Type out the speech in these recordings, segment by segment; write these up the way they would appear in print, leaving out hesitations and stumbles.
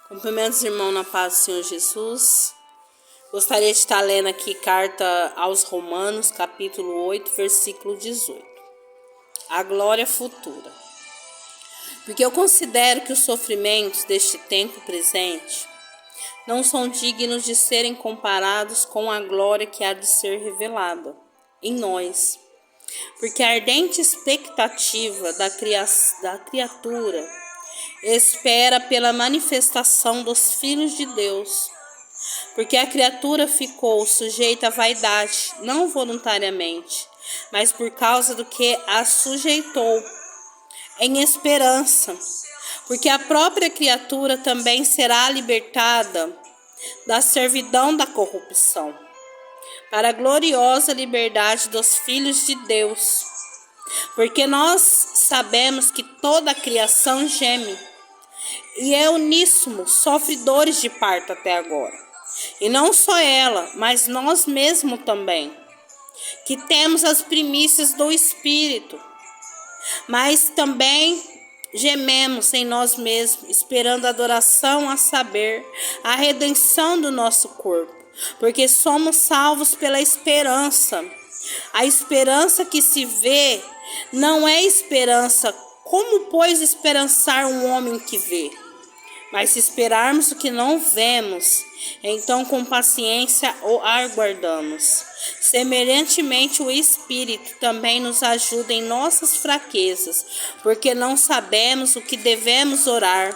Cumprimentos, irmão, na paz do Senhor Jesus. Gostaria de estar lendo aqui carta aos Romanos, capítulo 8, versículo 18. A glória futura. Porque eu considero que os sofrimentos deste tempo presente não são dignos de serem comparados com a glória que há de ser revelada em nós. Porque a ardente expectativa da criatura espera pela manifestação dos filhos de Deus. Porque a criatura ficou sujeita à vaidade, não voluntariamente, mas por causa do que a sujeitou, em esperança. Porque a própria criatura também será libertada da servidão da corrupção, para a gloriosa liberdade dos filhos de Deus. Porque nós sabemos que toda a criação geme e é uníssono, sofre dores de parto até agora. E não só ela, mas nós mesmos também, que temos as primícias do Espírito. Mas também gememos em nós mesmos, esperando a adoração, a saber, a redenção do nosso corpo. Porque somos salvos pela esperança. A esperança que se vê não é esperança. Como, pois, esperançar um homem que vê? Mas se esperarmos o que não vemos, então com paciência o aguardamos. Semelhantemente, o Espírito também nos ajuda em nossas fraquezas, porque não sabemos o que devemos orar,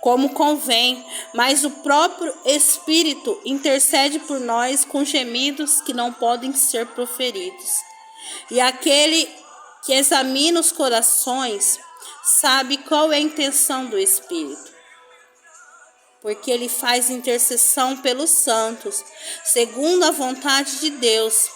como convém, mas o próprio Espírito intercede por nós com gemidos que não podem ser proferidos. E aquele que examina os corações sabe qual é a intenção do Espírito, porque ele faz intercessão pelos santos, segundo a vontade de Deus.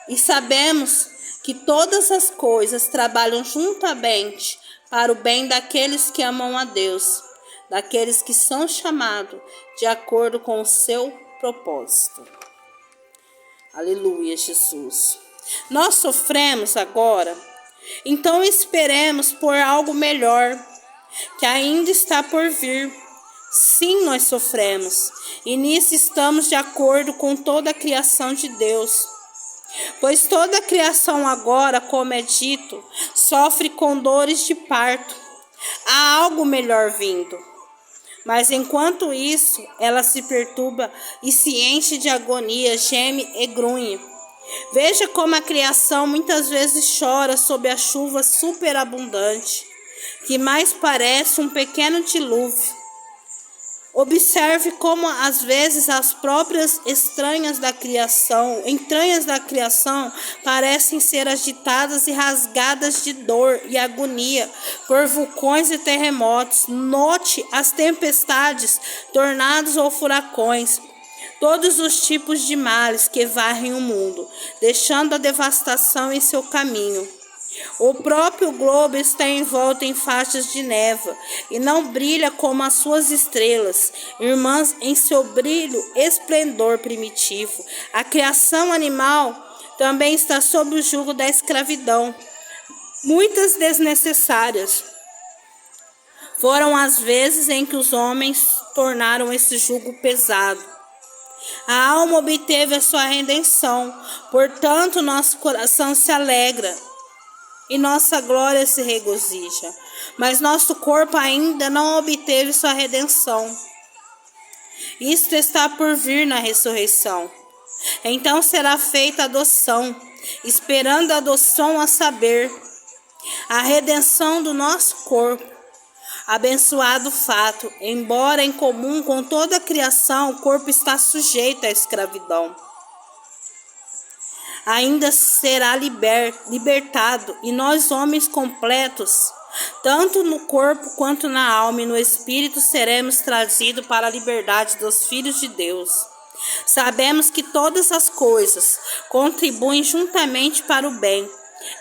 E sabemos que todas as coisas trabalham juntamente para o bem daqueles que amam a Deus, daqueles que são chamados de acordo com o seu propósito. Aleluia, Jesus. Nós sofremos agora, então esperemos por algo melhor, que ainda está por vir. Sim, nós sofremos, e nisso estamos de acordo com toda a criação de Deus. Pois toda a criação agora, como é dito, sofre com dores de parto. Há algo melhor vindo. Mas enquanto isso, ela se perturba e se enche de agonia, geme e grunhe. Veja como a criação muitas vezes chora sob a chuva superabundante, que mais parece um pequeno dilúvio. Observe como às vezes as próprias entranhas da criação parecem ser agitadas e rasgadas de dor e agonia por vulcões e terremotos. Note as tempestades, tornados ou furacões, todos os tipos de males que varrem o mundo, deixando a devastação em seu caminho. O próprio globo está envolto em faixas de névoa e não brilha como as suas estrelas, irmãs, em seu brilho esplendor primitivo. A criação animal também está sob o jugo da escravidão. Muitas desnecessárias foram as vezes em que os homens tornaram esse jugo pesado. A alma obteve a sua redenção, portanto nosso coração se alegra e nossa glória se regozija. Mas nosso corpo ainda não obteve sua redenção. Isto está por vir na ressurreição. Então será feita a adoção, esperando a adoção, a saber, a redenção do nosso corpo. Abençoado fato, embora em comum com toda a criação, o corpo está sujeito à escravidão. Ainda será libertado, e nós, homens completos, tanto no corpo quanto na alma e no espírito, seremos trazidos para a liberdade dos filhos de Deus. Sabemos que todas as coisas contribuem juntamente para o bem.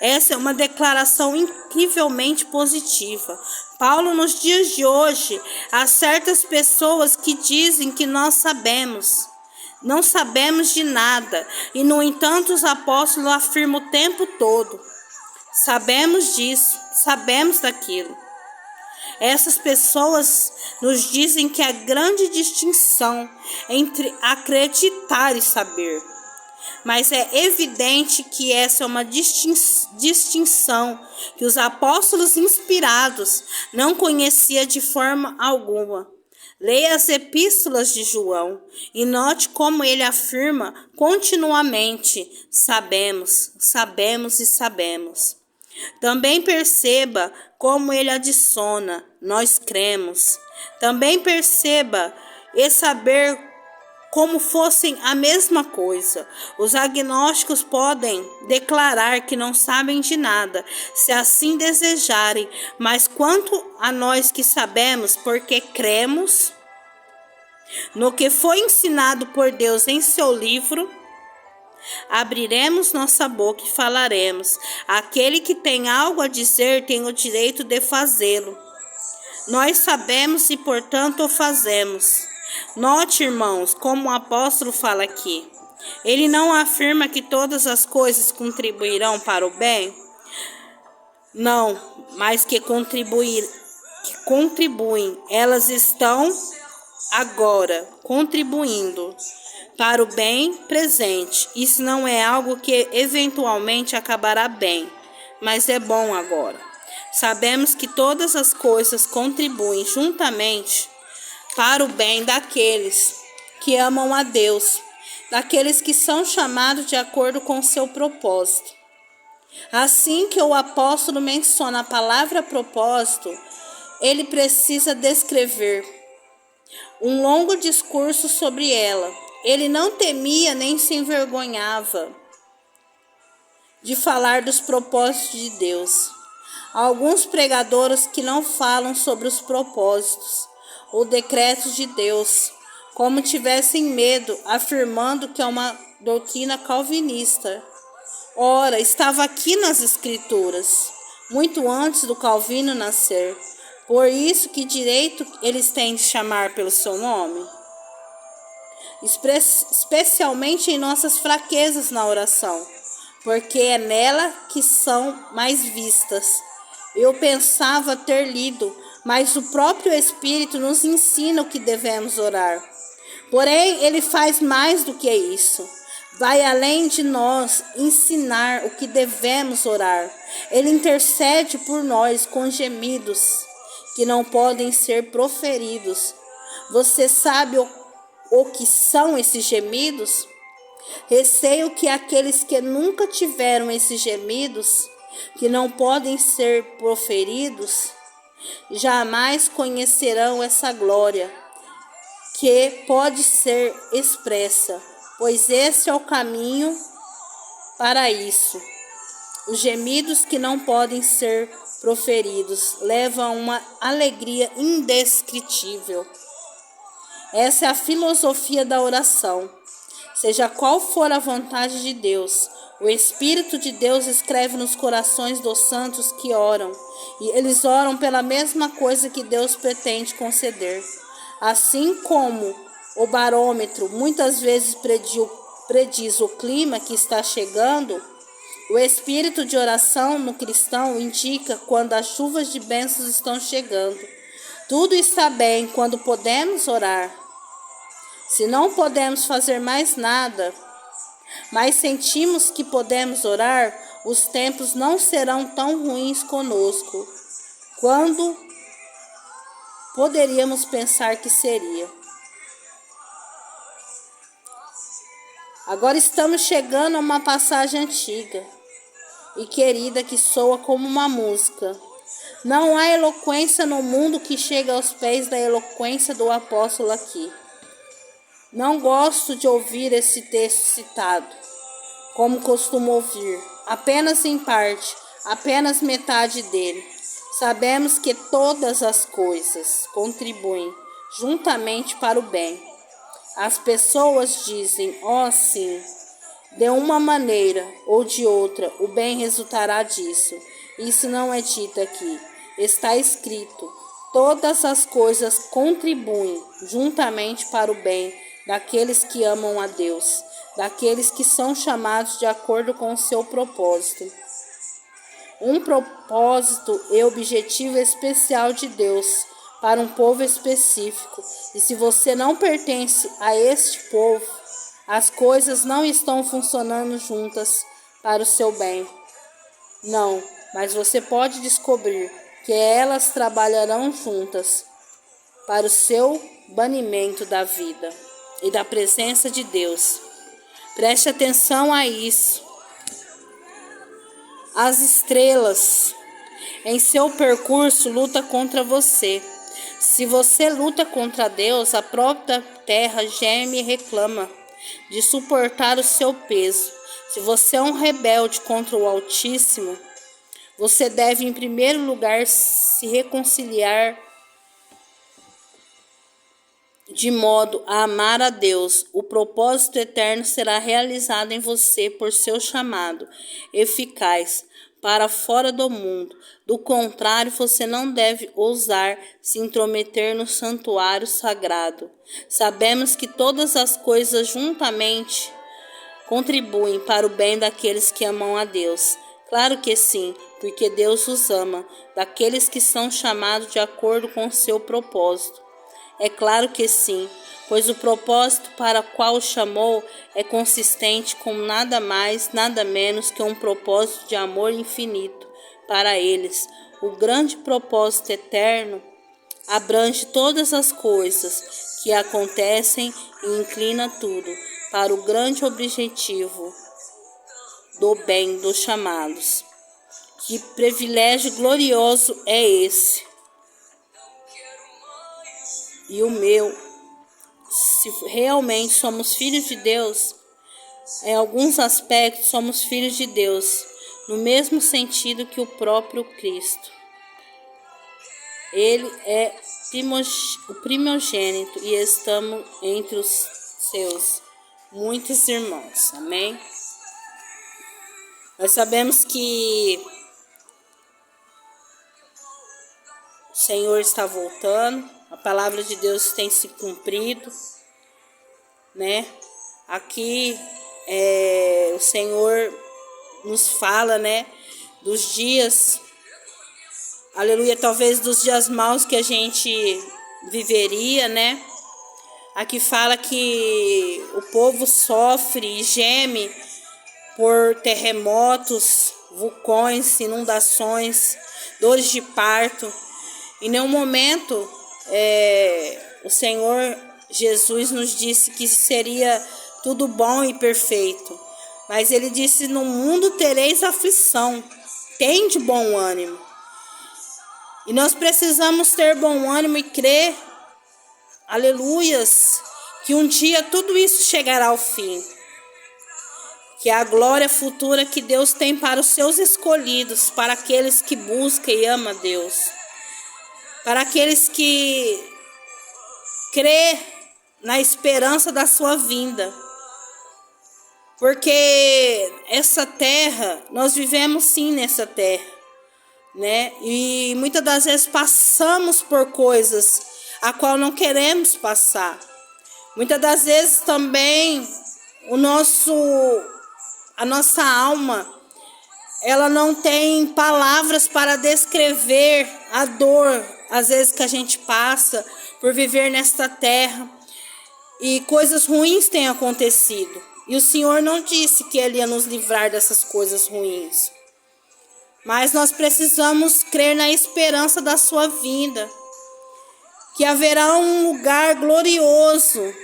Essa é uma declaração incrivelmente positiva. Paulo, nos dias de hoje, há certas pessoas que dizem que nós sabemos. Não sabemos de nada, e no entanto os apóstolos afirmam o tempo todo: sabemos disso, sabemos daquilo. Essas pessoas nos dizem que há grande distinção entre acreditar e saber. Mas é evidente que essa é uma distinção que os apóstolos inspirados não conheciam de forma alguma. Leia as epístolas de João e note como ele afirma continuamente: sabemos, sabemos e sabemos. Também perceba como ele adiciona: nós cremos. Também perceba e saber como fossem a mesma coisa. Os agnósticos podem declarar que não sabem de nada, se assim desejarem, mas quanto a nós que sabemos, porque cremos no que foi ensinado por Deus em seu livro, abriremos nossa boca e falaremos. Aquele que tem algo a dizer tem o direito de fazê-lo. Nós sabemos e, portanto, o fazemos. Note, irmãos, como o apóstolo fala aqui. Ele não afirma que todas as coisas contribuirão para o bem? Não, mas que contribuem. Elas estão agora contribuindo para o bem presente. Isso não é algo que eventualmente acabará bem, mas é bom agora. Sabemos que todas as coisas contribuem juntamente para o bem daqueles que amam a Deus, daqueles que são chamados de acordo com seu propósito. Assim que o apóstolo menciona a palavra propósito, ele precisa descrever um longo discurso sobre ela. Ele não temia nem se envergonhava de falar dos propósitos de Deus. Há alguns pregadores que não falam sobre os propósitos ou decretos de Deus, como tivessem medo, afirmando que é uma doutrina calvinista. Ora, estava aqui nas Escrituras, muito antes do Calvino nascer. Por isso, que direito eles têm de chamar pelo seu nome? Especialmente em nossas fraquezas na oração, porque é nela que são mais vistas. Eu pensava ter lido, mas o próprio Espírito nos ensina o que devemos orar. Porém, ele faz mais do que isso. Vai além de nós ensinar o que devemos orar. Ele intercede por nós com gemidos que não podem ser proferidos. Você sabe o que são esses gemidos? Receio que aqueles que nunca tiveram esses gemidos, que não podem ser proferidos, jamais conhecerão essa glória que pode ser expressa, pois esse é o caminho para isso. Os gemidos que não podem ser proferidos levam a uma alegria indescritível. Essa é a filosofia da oração. Seja qual for a vontade de Deus, o Espírito de Deus escreve nos corações dos santos que oram, e eles oram pela mesma coisa que Deus pretende conceder. Assim como o barômetro muitas vezes prediz o clima que está chegando, o espírito de oração no cristão indica quando as chuvas de bênçãos estão chegando. Tudo está bem quando podemos orar. Se não podemos fazer mais nada, mas sentimos que podemos orar, os tempos não serão tão ruins conosco quando poderíamos pensar que seria. Agora estamos chegando a uma passagem antiga e querida que soa como uma música. Não há eloquência no mundo que chegue aos pés da eloquência do apóstolo aqui. Não gosto de ouvir esse texto citado, como costumo ouvir, apenas em parte, apenas metade dele. Sabemos que todas as coisas contribuem juntamente para o bem. As pessoas dizem, sim, de uma maneira ou de outra, o bem resultará disso. Isso não é dito aqui. Está escrito, todas as coisas contribuem juntamente para o bem daqueles que amam a Deus, daqueles que são chamados de acordo com o seu propósito. um propósito e objetivo especial de Deus para um povo específico. E se você não pertence a este povo, as coisas não estão funcionando juntas para o seu bem. Não, mas você pode descobrir que elas trabalharão juntas para o seu banimento da vida e da presença de Deus. Preste atenção a isso. As estrelas em seu percurso lutam contra você. Se você luta contra Deus, a própria terra geme e reclama de suportar o seu peso. Se você é um rebelde contra o Altíssimo, você deve, em primeiro lugar, se reconciliar de modo a amar a Deus. O propósito eterno será realizado em você por seu chamado eficaz para fora do mundo. Do contrário, você não deve ousar se intrometer no santuário sagrado. Sabemos que todas as coisas juntamente contribuem para o bem daqueles que amam a Deus. Claro que sim, porque Deus os ama, daqueles que são chamados de acordo com o seu propósito. É claro que sim, pois o propósito para o qual o chamou é consistente com nada mais, nada menos que um propósito de amor infinito para eles. O grande propósito eterno abrange todas as coisas que acontecem e inclina tudo para o grande objetivo do bem dos chamados. Que privilégio glorioso é esse! E o meu, se realmente somos filhos de Deus, em alguns aspectos somos filhos de Deus, no mesmo sentido que o próprio Cristo. Ele é o primogênito e estamos entre os seus muitos irmãos. Amém? Nós sabemos que o Senhor está voltando, a palavra de Deus tem se cumprido, né? Aqui o Senhor nos fala, né, dos dias, aleluia, talvez dos dias maus que a gente viveria, né? Aqui fala que o povo sofre e geme por terremotos, vulcões, inundações, dores de parto. Em nenhum momento o Senhor Jesus nos disse que seria tudo bom e perfeito. Mas Ele disse: no mundo tereis aflição, tende bom ânimo. E nós precisamos ter bom ânimo e crer, aleluias, que um dia tudo isso chegará ao fim. Que a glória futura que Deus tem para os seus escolhidos, para aqueles que buscam e amam a Deus, para aqueles que crê na esperança da sua vinda. Porque essa terra, nós vivemos sim nessa terra, né? E muitas das vezes passamos por coisas a qual não queremos passar. Muitas das vezes também a nossa alma, ela não tem palavras para descrever a dor, às vezes, que a gente passa por viver nesta terra. E coisas ruins têm acontecido. E o Senhor não disse que Ele ia nos livrar dessas coisas ruins. Mas nós precisamos crer na esperança da sua vinda. Que haverá um lugar glorioso,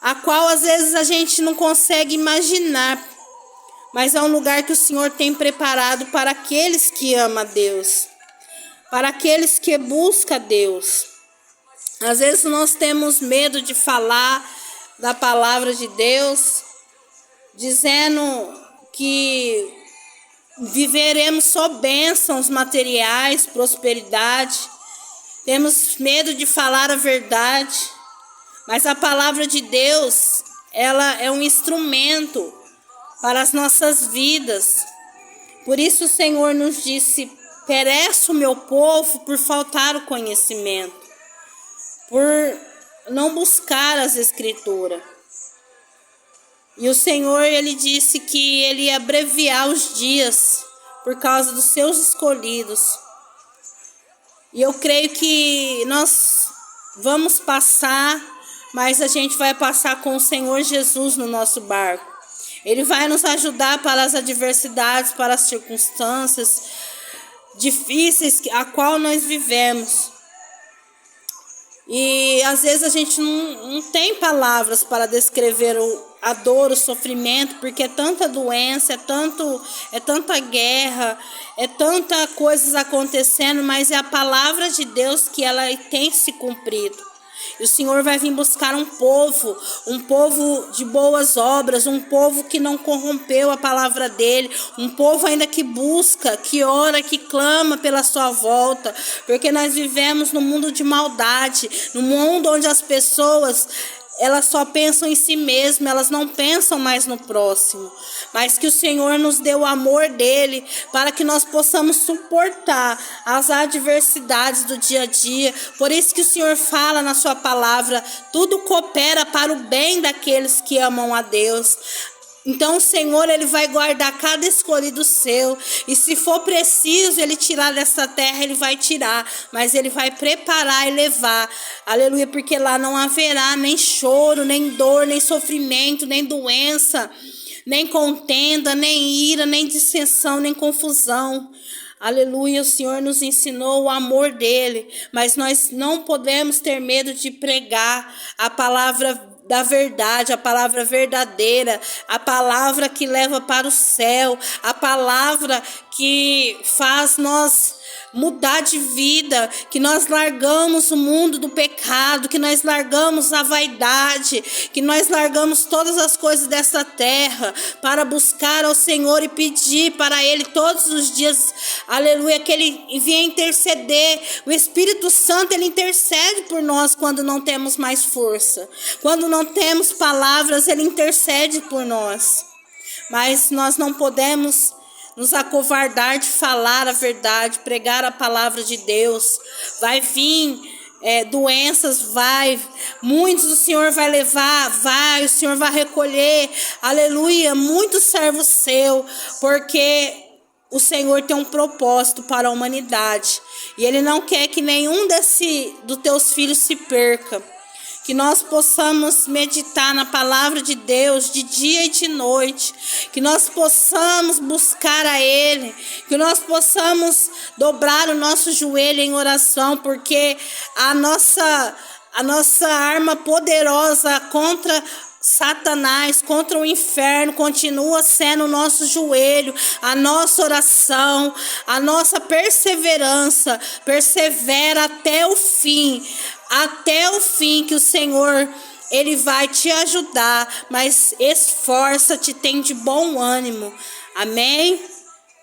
a qual às vezes a gente não consegue imaginar. Mas é um lugar que o Senhor tem preparado para aqueles que amam a Deus, para aqueles que buscam a Deus. Às vezes nós temos medo de falar da palavra de Deus, dizendo que viveremos só bênçãos materiais, prosperidade. Temos medo de falar a verdade, mas a palavra de Deus, ela é um instrumento para as nossas vidas. Por isso o Senhor nos disse: perece o meu povo por faltar o conhecimento, por não buscar as Escrituras. E o Senhor, Ele disse que Ele ia abreviar os dias, por causa dos seus escolhidos. E eu creio que nós vamos passar, mas a gente vai passar com o Senhor Jesus no nosso barco. Ele vai nos ajudar para as adversidades, para as circunstâncias difíceis a qual nós vivemos. E às vezes a gente não tem palavras para descrever a dor, o sofrimento, porque é tanta doença, é tanta guerra, é tanta coisas acontecendo, mas é a palavra de Deus que ela tem se cumprido. E o Senhor vai vir buscar um povo de boas obras, um povo que não corrompeu a palavra dele, um povo ainda que busca, que ora, que clama pela sua volta, porque nós vivemos num mundo de maldade, num mundo onde as pessoas elas só pensam em si mesmas, elas não pensam mais no próximo. Mas que o Senhor nos dê o amor dele para que nós possamos suportar as adversidades do dia a dia. Por isso que o Senhor fala na sua palavra, tudo coopera para o bem daqueles que amam a Deus. Então o Senhor, ele vai guardar cada escolhido seu. E se for preciso ele tirar dessa terra, ele vai tirar. Mas ele vai preparar e levar. Aleluia, porque lá não haverá nem choro, nem dor, nem sofrimento, nem doença, nem contenda, nem ira, nem dissensão, nem confusão. Aleluia, o Senhor nos ensinou o amor dele. Mas nós não podemos ter medo de pregar a palavra da verdade, a palavra verdadeira, a palavra que leva para o céu, a palavra que faz nós mudar de vida, que nós largamos o mundo do pecado, que nós largamos a vaidade, que nós largamos todas as coisas dessa terra para buscar ao Senhor e pedir para Ele todos os dias, aleluia, que Ele venha interceder. O Espírito Santo, Ele intercede por nós quando não temos mais força, quando não temos palavras, Ele intercede por nós, mas nós não podemos nos acovardar de falar a verdade, pregar a palavra de Deus. Vai vir doenças, muitos o Senhor vai levar, o Senhor vai recolher, aleluia, muito servo seu, porque o Senhor tem um propósito para a humanidade, e Ele não quer que nenhum dos teus filhos se perca. Que nós possamos meditar na palavra de Deus de dia e de noite. Que nós possamos buscar a Ele. Que nós possamos dobrar o nosso joelho em oração. Porque a nossa arma poderosa contra Satanás, contra o inferno, continua sendo o nosso joelho, a nossa oração, a nossa perseverança. Persevera até o fim que o Senhor, Ele vai te ajudar, mas esforça-te, tem de bom ânimo. Amém?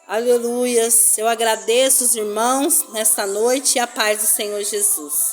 Aleluias. Eu agradeço os irmãos nesta noite e a paz do Senhor Jesus.